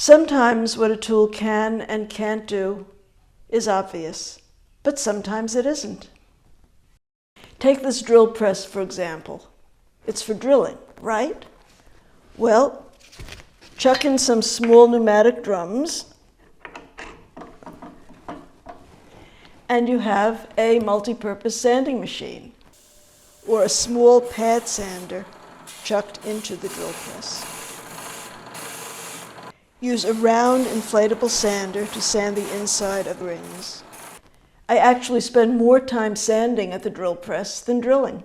Sometimes what a tool can and can't do is obvious, but sometimes it isn't. Take this drill press, for example. It's for drilling, right? Well, chuck in some small pneumatic drums, and you have a multi-purpose sanding machine, or a small pad sander chucked into the drill press. Use a round inflatable sander to sand the inside of rings. I actually spend more time sanding at the drill press than drilling.